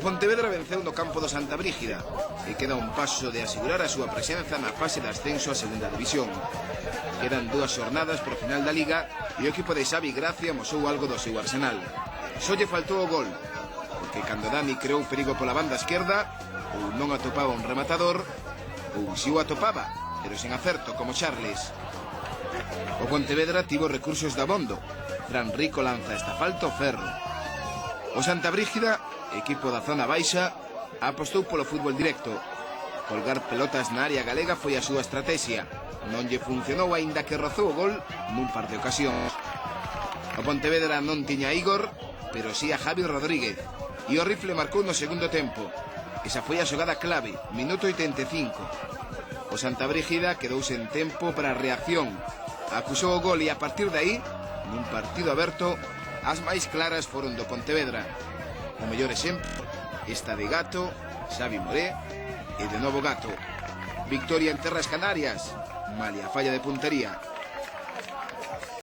Pontevedra venceu no campo do Santa Brígida e queda un paso de asegurar a súa presenza na fase de ascenso a segunda división. Quedan 2 xornadas por final da Liga e o equipo de Xavi Gracia amosou algo do seu arsenal. Só lle faltou o gol, porque cando Dani creou perigo pola banda esquerda, ou non atopaba un rematador, ou si o atopaba, pero sen acerto como Charles. O Pontevedra tivo recursos de abondo. Fran Rico lanza esta falta ao ferro. O Santa Brígida, equipo da zona baixa, apostou polo fútbol directo. Colgar pelotas na área galega foi a súa estrategia. Non lle funcionou aínda que rozou o gol nun par de ocasións. O Pontevedra non tiña a Igor, pero sí a Javi Rodríguez. E o rifle marcou no segundo tempo. Esa foi a xogada clave, minuto 85. O Santa Brígida quedou sen tempo para a reacción. Acusou o gol e a partir de aí, nun partido aberto, as máis claras foron do Pontevedra. O mellor exemplo, esta de Gato, Xavi Moré e de novo Gato. Victoria en terras canarias, malia falla de puntería.